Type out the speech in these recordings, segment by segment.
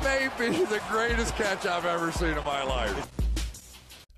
That may be the greatest catch I've ever seen in my life.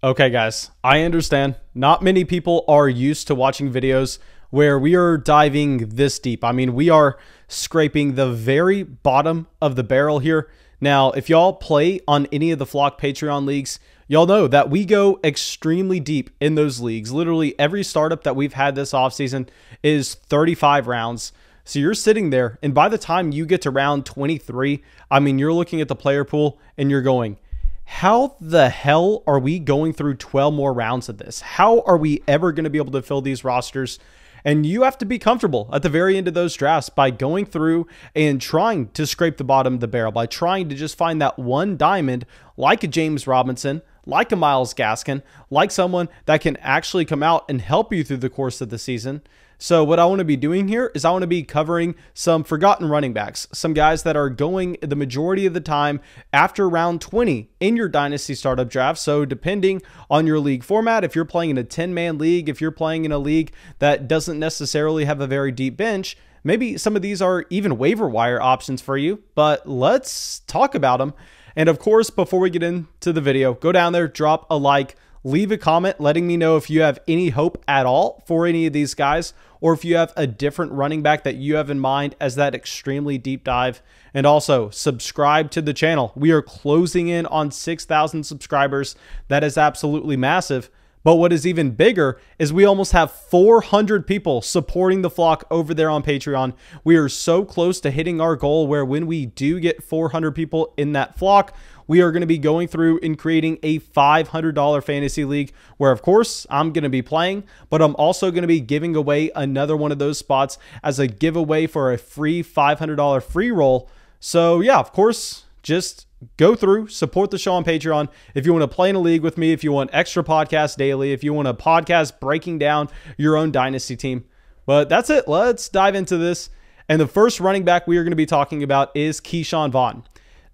Okay, guys, I understand. Not many people are used to watching videos where we are diving this deep. I mean, we are scraping the very bottom of the barrel here. Now, if y'all play on any of the Flock Patreon leagues, y'all know that we go extremely deep in those leagues. Literally every startup that we've had this offseason is 35 rounds. So you're sitting there, and by the time you get to round 23, I mean, you're looking at the player pool and you're going, how the hell are we going through 12 more rounds of this? How are we ever going to be able to fill these rosters? And you have to be comfortable at the very end of those drafts by going through and trying to scrape the bottom of the barrel, by trying to just find that one diamond like a James Robinson, like a Myles Gaskin, like someone that can actually come out and help you through the course of the season. So what I want to be doing here is I want to be covering some forgotten running backs, some guys that are going the majority of the time after round 20 in your Dynasty startup draft. So depending on your league format, if you're playing in a 10-man league, if you're playing in a league that doesn't necessarily have a very deep bench, maybe some of these are even waiver wire options for you, but let's talk about them. And of course, before we get into the video, go down there, drop a like, leave a comment letting me know if you have any hope at all for any of these guys, or if you have a different running back that you have in mind as that extremely deep dive. And also subscribe to the channel. We are closing in on 6,000 subscribers. That is absolutely massive. But what is even bigger is we almost have 400 people supporting the flock over there on Patreon. We are so close to hitting our goal where when we do get 400 people in that flock, we are going to be going through and creating a $500 fantasy league where, of course, I'm going to be playing, but I'm also going to be giving away another one of those spots as a giveaway for a free $500 free roll. So yeah, of course, just go through, support the show on Patreon. If you want to play in a league with me, if you want extra podcasts daily, if you want a podcast breaking down your own Dynasty team. But that's it. Let's dive into this. And the first running back we are going to be talking about is Keyshawn Vaughn.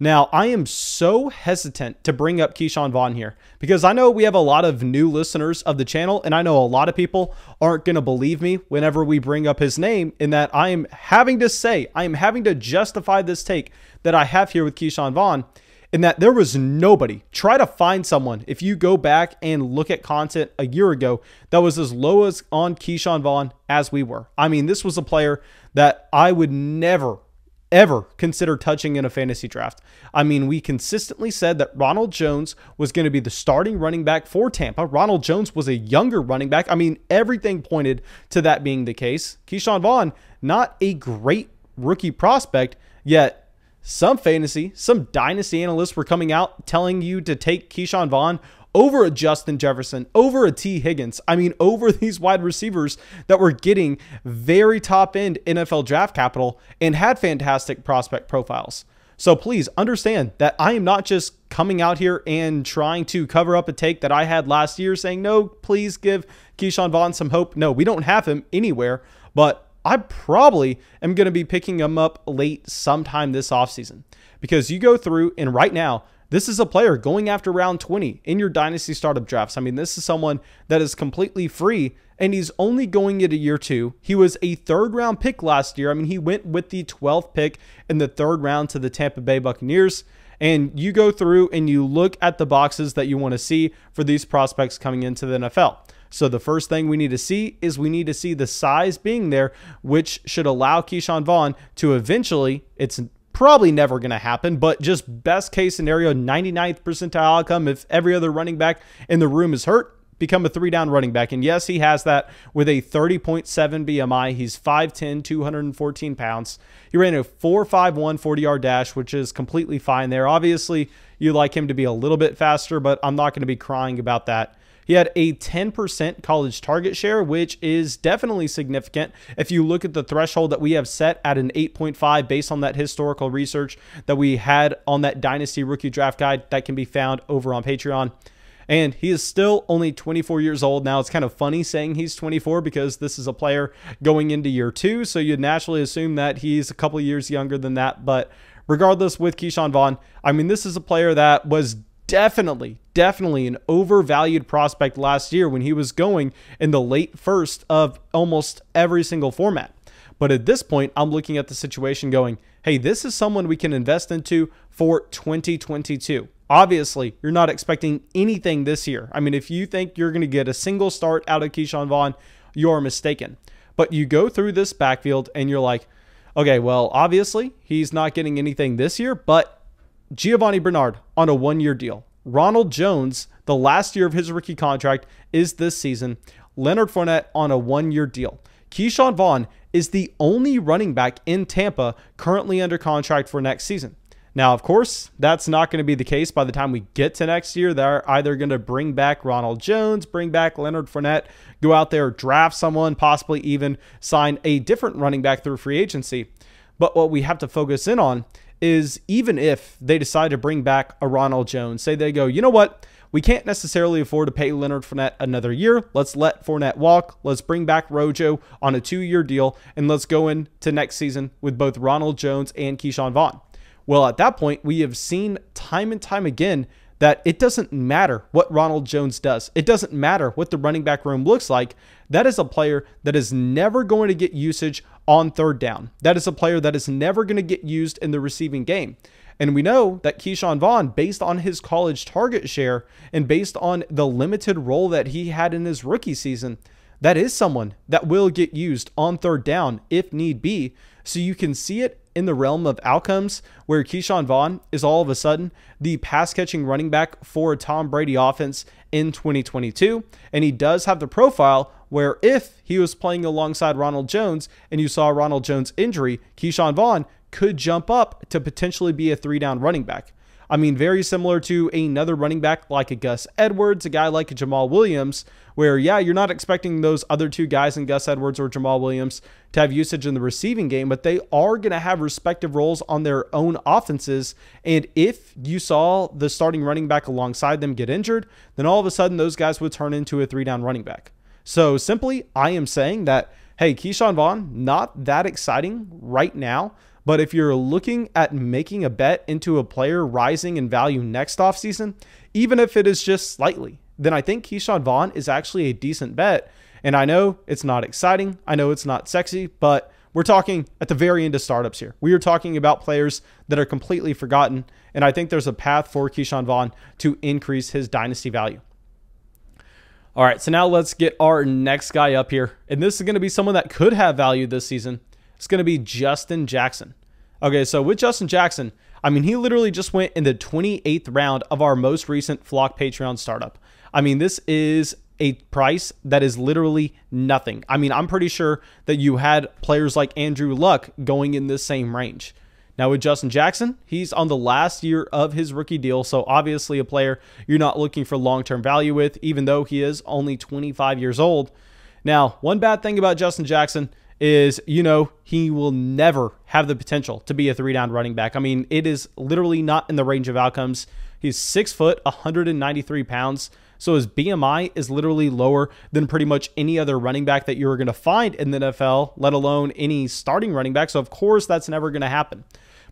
Now, I am so hesitant to bring up Keyshawn Vaughn here because I know we have a lot of new listeners of the channel, and I know a lot of people aren't going to believe me whenever we bring up his name, in that I am having to justify this take that I have here with Keyshawn Vaughn, in that there was nobody. Try to find someone, if you go back and look at content a year ago, that was as low as on Keyshawn Vaughn as we were. I mean, this was a player that I would never ever consider touching in a fantasy draft. I mean, we consistently said that Ronald Jones was going to be the starting running back for Tampa. Ronald Jones was a younger running back. I mean, everything pointed to that being the case. Keyshawn Vaughn, not a great rookie prospect, yet some Dynasty analysts were coming out telling you to take Keyshawn Vaughn over a Justin Jefferson, over a T. Higgins. I mean, over these wide receivers that were getting very top-end NFL draft capital and had fantastic prospect profiles. So please understand that I am not just coming out here and trying to cover up a take that I had last year saying, no, please give Keyshawn Vaughn some hope. No, we don't have him anywhere, but I probably am going to be picking him up late sometime this offseason, because you go through and right now, this is a player going after round 20 in your Dynasty startup drafts. I mean, this is someone that is completely free, and he's only going into year 2. He was a 3rd round pick last year. I mean, he went with the 12th pick in the 3rd round to the Tampa Bay Buccaneers. And you go through and you look at the boxes that you want to see for these prospects coming into the NFL. So the first thing we need to see is we need to see the size being there, which should allow Keyshawn Vaughn to eventually, it's probably never going to happen, but just best case scenario, 99th percentile outcome, if every other running back in the room is hurt, become a 3-down running back. And yes, he has that with a 30.7 BMI. He's 5'10", 214 pounds. He ran a 4.51 40-yard dash, which is completely fine there. Obviously, you like him to be a little bit faster, but I'm not going to be crying about that. He had a 10% college target share, which is definitely significant. If you look at the threshold that we have set at an 8.5 based on that historical research that we had on that Dynasty Rookie Draft Guide that can be found over on Patreon. And he is still only 24 years old. Now, it's kind of funny saying he's 24 because this is a player going into year 2. So you'd naturally assume that he's a couple of years younger than that. But regardless, with Keyshawn Vaughn, I mean, this is a player that was definitely an overvalued prospect last year when he was going in the late first of almost every single format. But at this point, I'm looking at the situation going, hey, this is someone we can invest into for 2022. Obviously, you're not expecting anything this year. I mean, if you think you're going to get a single start out of Keyshawn Vaughn, you're mistaken. But you go through this backfield and you're like, okay, well, obviously, he's not getting anything this year, but Giovanni Bernard on a one-year deal. Ronald Jones, the last year of his rookie contract is this season. Leonard Fournette on a one-year deal. Keyshawn Vaughn is the only running back in Tampa currently under contract for next season. Now, of course, that's not going to be the case by the time we get to next year. They're either going to bring back Ronald Jones, bring back Leonard Fournette, go out there, draft someone, possibly even sign a different running back through free agency. But what we have to focus in on is even if they decide to bring back a Ronald Jones, say they go, you know what? We can't necessarily afford to pay Leonard Fournette another year. Let's let Fournette walk. Let's bring back Rojo on a 2-year deal, and let's go into next season with both Ronald Jones and Keyshawn Vaughn. Well, at that point, we have seen time and time again that it doesn't matter what Ronald Jones does. It doesn't matter what the running back room looks like. That is a player that is never going to get usage on third down. That is a player that is never going to get used in the receiving game. And we know that Keyshawn Vaughn, based on his college target share and based on the limited role that he had in his rookie season, that is someone that will get used on third down if need be. So you can see it in the realm of outcomes where Keyshawn Vaughn is all of a sudden the pass-catching running back for a Tom Brady offense in 2022. And he does have the profile where if he was playing alongside Ronald Jones and you saw Ronald Jones' injury, Keyshawn Vaughn could jump up to potentially be a 3-down running back. I mean, very similar to another running back like a Gus Edwards, a guy like a Jamal Williams, where, yeah, you're not expecting those other two guys in Gus Edwards or Jamal Williams to have usage in the receiving game, but they are going to have respective roles on their own offenses. And if you saw the starting running back alongside them get injured, then all of a sudden those guys would turn into a 3-down running back. So simply, I am saying that, hey, Keyshawn Vaughn, not that exciting right now. But if you're looking at making a bet into a player rising in value next offseason, even if it is just slightly, then I think Keyshawn Vaughn is actually a decent bet. And I know it's not exciting. I know it's not sexy, but we're talking at the very end of startups here. We are talking about players that are completely forgotten. And I think there's a path for Keyshawn Vaughn to increase his dynasty value. All right, so now let's get our next guy up here. And this is going to be someone that could have value this season. It's going to be Justin Jackson. Okay, so with Justin Jackson, I mean, he literally just went in the 28th round of our most recent Flock Patreon startup. I mean, this is a price that is literally nothing. I mean, I'm pretty sure that you had players like Andrew Luck going in this same range. Now with Justin Jackson, he's on the last year of his rookie deal, so obviously a player you're not looking for long-term value with, even though he is only 25 years old. Now, one bad thing about Justin Jackson is, you know, he will never have the potential to be a 3-down running back. I mean, it is literally not in the range of outcomes. He's 6 foot, 193 pounds. So his BMI is literally lower than pretty much any other running back that you're going to find in the NFL, let alone any starting running back. So of course that's never going to happen.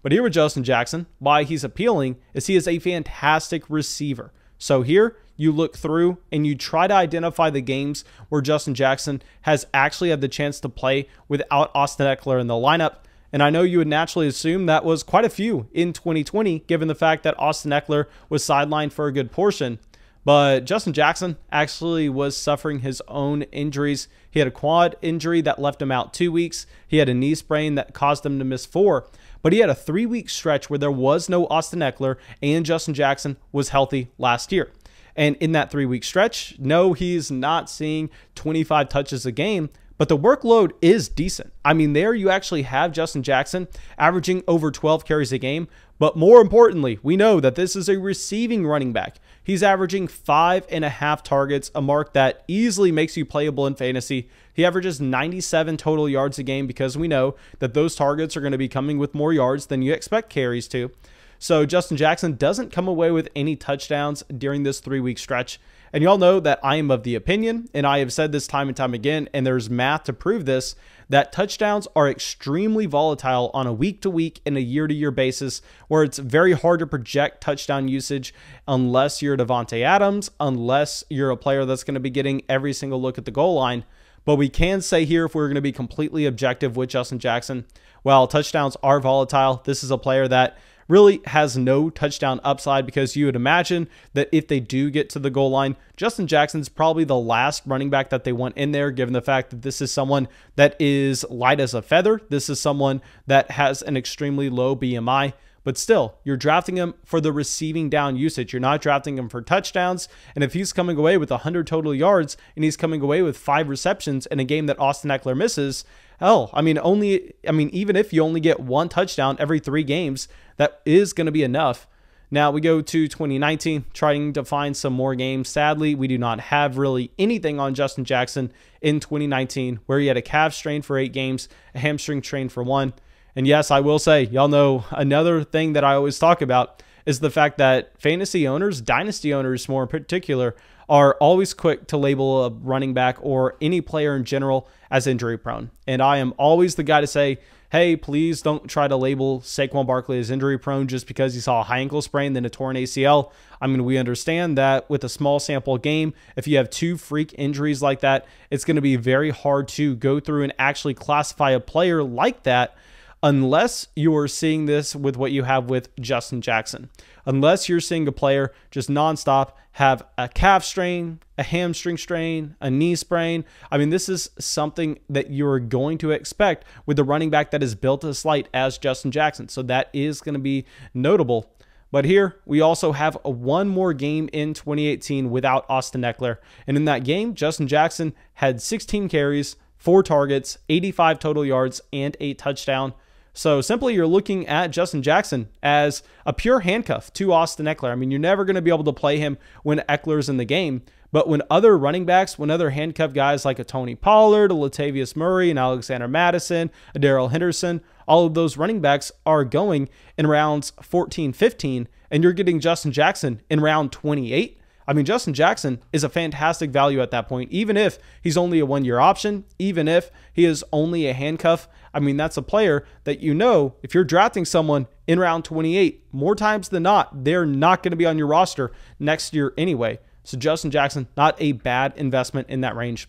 But here with Justin Jackson, why he's appealing is he is a fantastic receiver. So here you look through and you try to identify the games where Justin Jackson has actually had the chance to play without Austin Eckler in the lineup. And I know you would naturally assume that was quite a few in 2020, given the fact that Austin Eckler was sidelined for a good portion. But Justin Jackson actually was suffering his own injuries. He had a quad injury that left him out 2 weeks. He had a knee sprain that caused him to miss 4. But he had a 3-week stretch where there was no Austin Eckler and Justin Jackson was healthy last year. And in that 3-week stretch, no, he's not seeing 25 touches a game, but the workload is decent. I mean, there you actually have Justin Jackson averaging over 12 carries a game. But more importantly, we know that this is a receiving running back. He's averaging 5.5 targets, a mark that easily makes you playable in fantasy. He averages 97 total yards a game because we know that those targets are going to be coming with more yards than you expect carries to. So Justin Jackson doesn't come away with any touchdowns during this 3-week stretch. And y'all know that I am of the opinion, and I have said this time and time again, and there's math to prove this, that touchdowns are extremely volatile on a week-to-week and a year-to-year basis, where it's very hard to project touchdown usage unless you're Devontae Adams, unless you're a player that's going to be getting every single look at the goal line. But we can say here, if we're going to be completely objective with Justin Jackson, while touchdowns are volatile, this is a player that really has no touchdown upside, because you would imagine that if they do get to the goal line, Justin Jackson's probably the last running back that they want in there, given the fact that this is someone that is light as a feather. This is someone that has an extremely low BMI. But still, you're drafting him for the receiving down usage. You're not drafting him for touchdowns. And if he's coming away with 100 total yards and he's coming away with 5 receptions in a game that Austin Ekeler misses, hell, even if you only get 1 touchdown every 3 games, that is going to be enough. Now we go to 2019, trying to find some more games. Sadly, we do not have really anything on Justin Jackson in 2019, where he had a calf strain for 8 games, a hamstring strain for 1. And yes, I will say, y'all know another thing that I always talk about is the fact that fantasy owners, dynasty owners more in particular, are always quick to label a running back or any player in general as injury prone. And I am always the guy to say, hey, please don't try to label Saquon Barkley as injury prone just because he saw a high ankle sprain, then a torn ACL. I mean, we understand that with a small sample game, if you have 2 freak injuries like that, it's going to be very hard to go through and actually classify a player like that, unless you're seeing this with what you have with Justin Jackson. Unless you're seeing a player just nonstop have a calf strain, a hamstring strain, a knee sprain. I mean, this is something that you're going to expect with the running back that is built as light as Justin Jackson. So that is going to be notable. But here, we also have one more game in 2018 without Austin Ekeler. And in that game, Justin Jackson had 16 carries, 4 targets, 85 total yards, and a touchdown. So simply, you're looking at Justin Jackson as a pure handcuff to Austin Ekeler. I mean, you're never going to be able to play him when Eckler's in the game. But when other running backs, when other handcuff guys like a Tony Pollard, a Latavius Murray, an Alexander Madison, a Darrell Henderson, all of those running backs are going in rounds 14, 15, and you're getting Justin Jackson in round 28. I mean, Justin Jackson is a fantastic value at that point, even if he's only a 1-year option, even if he is only a handcuff. I mean, that's a player that, you know, if you're drafting someone in round 28, more times than not, they're not going to be on your roster next year anyway. So Justin Jackson, not a bad investment in that range.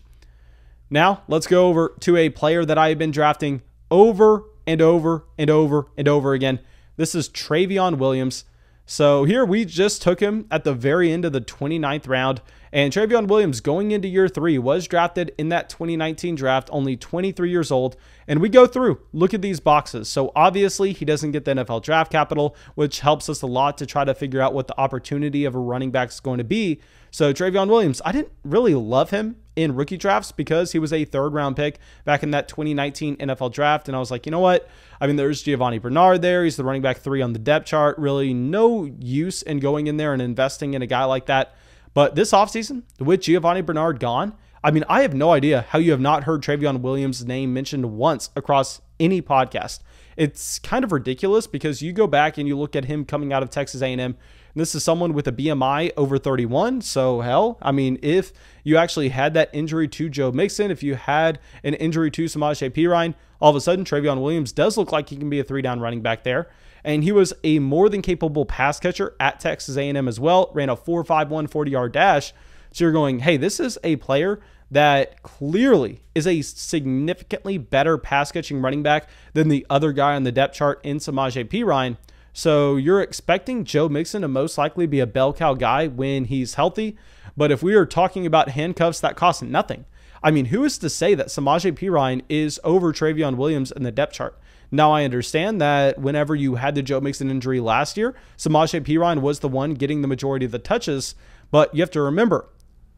Now, let's go over to a player that I have been drafting over and over and over and over again. This is Trayveon Williams. So here we just took him at the very end of the 29th round, and Trayveon Williams going into year 3 was drafted in that 2019 draft, only 23 years old. And we go through, look at these boxes. So obviously he doesn't get the NFL draft capital, which helps us a lot to try to figure out what the opportunity of a running back is going to be. So Trayveon Williams, I didn't really love him in rookie drafts because he was a 3rd round pick back in that 2019 NFL draft. And I was like, you know what? I mean, there's Giovanni Bernard there. He's the running back 3 on the depth chart. Really no use in going in there and investing in a guy like that. But this offseason, with Giovanni Bernard gone, I mean, I have no idea how you have not heard Trayveon Williams' name mentioned once across any podcast. It's kind of ridiculous because you go back and you look at him coming out of Texas A&M, and this is someone with a BMI over 31. So hell, I mean, if you actually had that injury to Joe Mixon, if you had an injury to Samaje Perine, all of a sudden Trayveon Williams does look like he can be a 3-down running back there. And he was a more than capable pass catcher at Texas A&M as well, ran a 4.51 40-yard dash. So you're going, hey, this is a player that clearly is a significantly better pass catching running back than the other guy on the depth chart in Samaje Perine. So you're expecting Joe Mixon to most likely be a bell cow guy when he's healthy. But if we are talking about handcuffs that cost nothing, I mean, who is to say that Samaje Perine is over Trayveon Williams in the depth chart? Now, I understand that whenever you had the Joe Mixon injury last year, Samaje Perine was the one getting the majority of the touches. But you have to remember,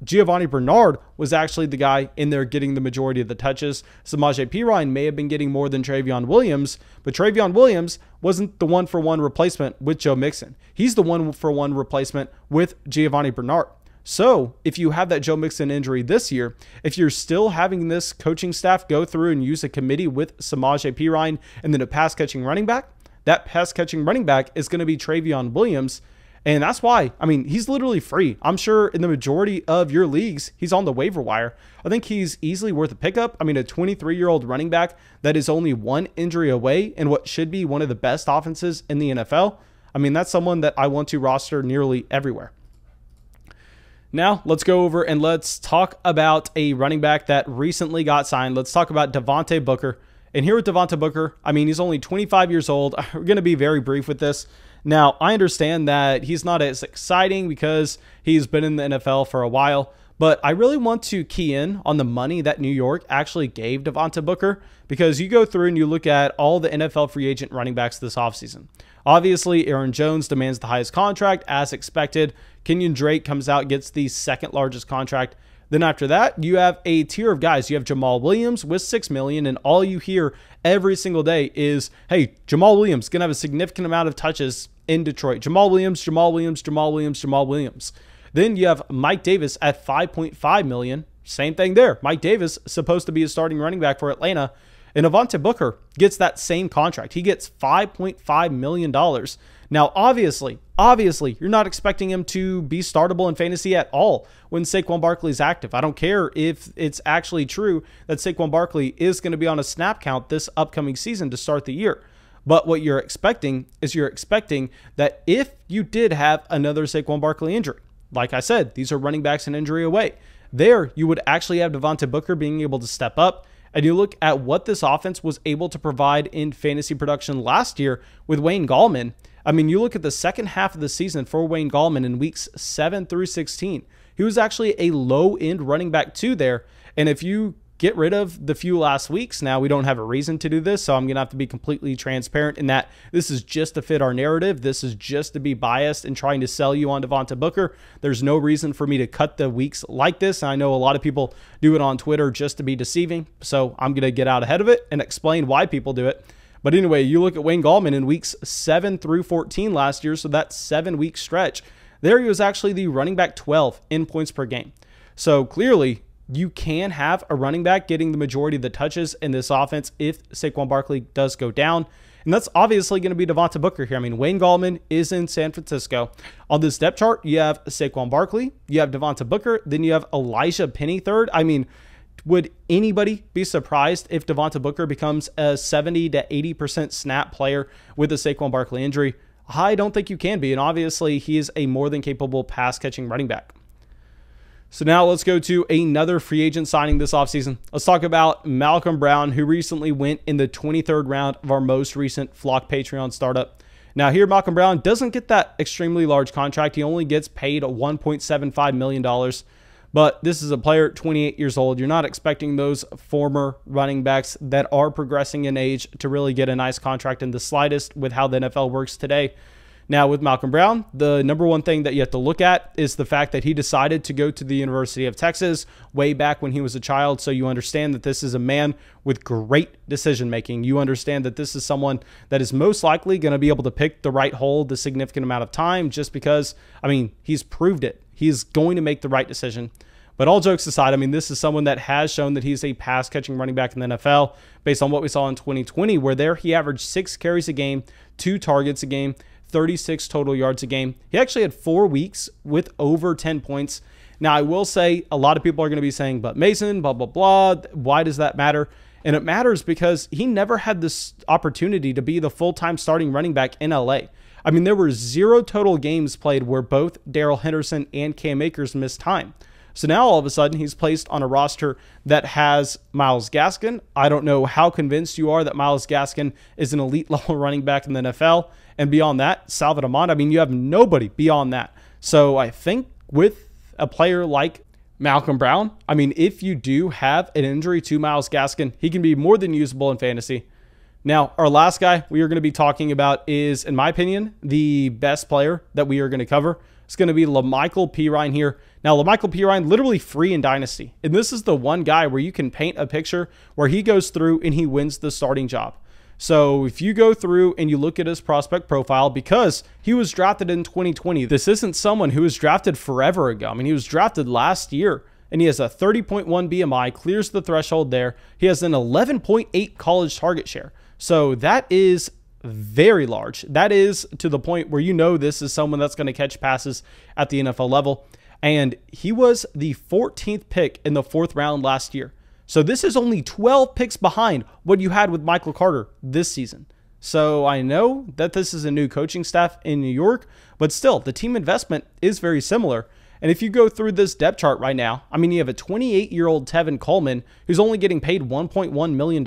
Giovanni Bernard was actually the guy in there getting the majority of the touches. Samaje Perine may have been getting more than Trayveon Williams, but Trayveon Williams wasn't the 1-for-1 replacement with Joe Mixon. He's the 1-for-1 replacement with Giovanni Bernard. So if you have that Joe Mixon injury this year, if you're still having this coaching staff go through and use a committee with Samaje Perine and then a pass-catching running back, that pass-catching running back is going to be Trayveon Williams. And that's why, I mean, he's literally free. I'm sure in the majority of your leagues, he's on the waiver wire. I think he's easily worth a pickup. I mean, a 23-year-old running back that is only 1 injury away in what should be one of the best offenses in the NFL. I mean, that's someone that I want to roster nearly everywhere. Now, let's go over and let's talk about a running back that recently got signed. Let's talk about Devontae Booker. And here with Devontae Booker, I mean, he's only 25 years old. We're going to be very brief with this. Now, I understand that he's not as exciting because he's been in the NFL for a while, but I really want to key in on the money that New York actually gave Devontae Booker, because you go through and you look at all the NFL free agent running backs this offseason. Obviously, Aaron Jones demands the highest contract as expected. Kenyon Drake comes out, gets the second largest contract. Then after that, you have a tier of guys. You have Jamal Williams with $6 million, and all you hear every single day is, hey, Jamal Williams going to have a significant amount of touches in Detroit. Jamal Williams, Jamal Williams, Jamal Williams, Jamal Williams. Then you have Mike Davis at $5.5 million. Same thing there. Mike Davis supposed to be a starting running back for Atlanta. And Devontae Booker gets that same contract. He gets $5.5 million. Now, obviously, you're not expecting him to be startable in fantasy at all when Saquon Barkley is active. I don't care if it's actually true that Saquon Barkley is going to be on a snap count this upcoming season to start the year. But what you're expecting is that if you did have another Saquon Barkley injury, like I said, these are running backs an injury away, there you would actually have Devontae Booker being able to step up. And you look at what this offense was able to provide in fantasy production last year with Wayne Gallman. I mean, you look at the second half of the season for Wayne Gallman in weeks 7 through 16. He was actually a low-end running back too there. And if you get rid of the few last weeks, now we don't have a reason to do this, so I'm going to have to be completely transparent in that this is just to fit our narrative. This is just to be biased and trying to sell you on Devontae Booker. There's no reason for me to cut the weeks like this. And I know a lot of people do it on Twitter just to be deceiving, so I'm going to get out ahead of it and explain why people do it. But anyway, you look at Wayne Gallman in weeks 7 through 14 last year, so that 7-week stretch. There he was actually the running back 12 in points per game. So clearly, you can have a running back getting the majority of the touches in this offense if Saquon Barkley does go down. And that's obviously going to be Devontae Booker here. I mean, Wayne Gallman is in San Francisco. On this depth chart, you have Saquon Barkley, you have Devontae Booker, then you have Elijah Penny third. I mean, would anybody be surprised if Devontae Booker becomes a 70 to 80% snap player with a Saquon Barkley injury? I don't think you can be. And obviously, he is a more than capable pass-catching running back. So now let's go to another free agent signing this offseason. Let's talk about Malcom Brown, who recently went in the 23rd round of our most recent Flock Patreon startup. Now here, Malcom Brown doesn't get that extremely large contract. He only gets paid $1.75 million. But this is a player 28 years old. You're not expecting those former running backs that are progressing in age to really get a nice contract in the slightest with how the NFL works today. Now, with Malcom Brown, the number one thing that you have to look at is the fact that he decided to go to the University of Texas way back when he was a child. So you understand that this is a man with great decision-making. You understand that this is someone that is most likely going to be able to pick the right hole the significant amount of time just because, I mean, he's proved it. He's going to make the right decision. But all jokes aside, I mean, this is someone that has shown that he's a pass-catching running back in the NFL based on what we saw in 2020, where there he averaged 6 carries a game, 2 targets a game, 36 total yards a game. He actually had 4 weeks with over 10 points. Now, I will say a lot of people are going to be saying, but Mason, blah, blah, blah. Why does that matter? And it matters because he never had this opportunity to be the full-time starting running back in LA. I mean, there were 0 total games played where both Darrell Henderson and Cam Akers missed time. So now all of a sudden he's placed on a roster that has Myles Gaskin. I don't know how convinced you are that Myles Gaskin is an elite level running back in the NFL. And beyond that, Salvon Ahmed, I mean, you have nobody beyond that. So I think with a player like Malcom Brown, I mean, if you do have an injury to Myles Gaskin, he can be more than usable in fantasy. Now, our last guy we are going to be talking about is, in my opinion, the best player that we are going to cover. It's going to be Malcom Perine here. Now, Malcom Perine literally free in Dynasty. And this is the one guy where you can paint a picture where he goes through and he wins the starting job. So if you go through and you look at his prospect profile, because he was drafted in 2020, this isn't someone who was drafted forever ago. I mean, he was drafted last year. And he has a 30.1 BMI, clears the threshold there. He has an 11.8 college target share. So that is very large. That is to the point where you know this is someone that's going to catch passes at the NFL level. And he was the 14th pick in the 4th round last year. So this is only 12 picks behind what you had with Michael Carter this season. So I know that this is a new coaching staff in New York, but still the team investment is very similar. And if you go through this depth chart right now, I mean, you have a 28-year-old Tevin Coleman who's only getting paid $1.1 million.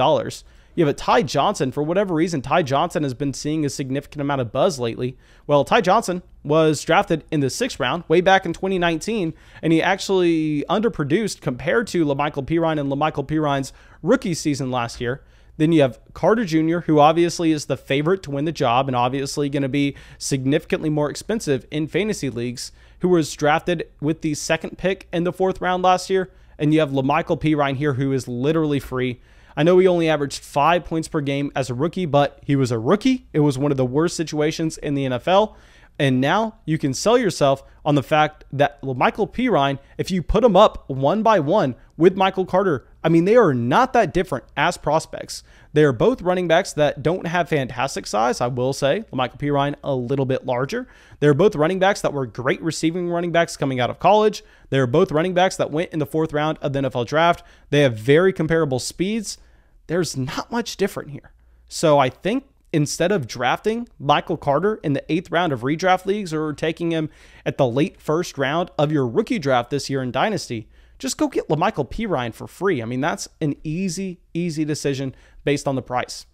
You have a Ty Johnson. For whatever reason, Ty Johnson has been seeing a significant amount of buzz lately. Well, Ty Johnson was drafted in the 6th round way back in 2019, and he actually underproduced compared to Lamical Perine and Lamical Perine's rookie season last year. Then you have Carter Jr., who obviously is the favorite to win the job and obviously going to be significantly more expensive in fantasy leagues, who was drafted with the 2nd pick in the 4th round last year. And you have Lamical Perine here, who is literally free. I know he only averaged 5 points per game as a rookie, but he was a rookie. It was one of the worst situations in the NFL. And now you can sell yourself on the fact that Lamical Perine, if you put them up one by one with Michael Carter, I mean, they are not that different as prospects. They are both running backs that don't have fantastic size, I will say. Lamical Perine a little bit larger. They're both running backs that were great receiving running backs coming out of college. They're both running backs that went in the 4th round of the NFL draft. They have very comparable speeds. There's not much different here. So I think instead of drafting Michael Carter in the 8th round of redraft leagues or taking him at the late 1st round of your rookie draft this year in Dynasty, just go get Lamical Perine for free. I mean, that's an easy decision based on the price.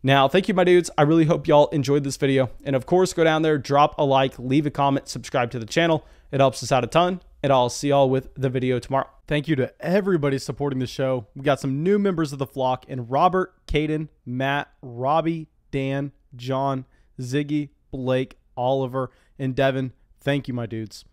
Now, thank you, my dudes. I really hope y'all enjoyed this video. And of course, go down there, drop a like, leave a comment, subscribe to the channel. It helps us out a ton. And I'll see y'all with the video tomorrow. Thank you to everybody supporting the show. We got some new members of the flock in Robert, Caden, Matt, Robbie, Dan, John, Ziggy, Blake, Oliver, and Devin. Thank you, my dudes.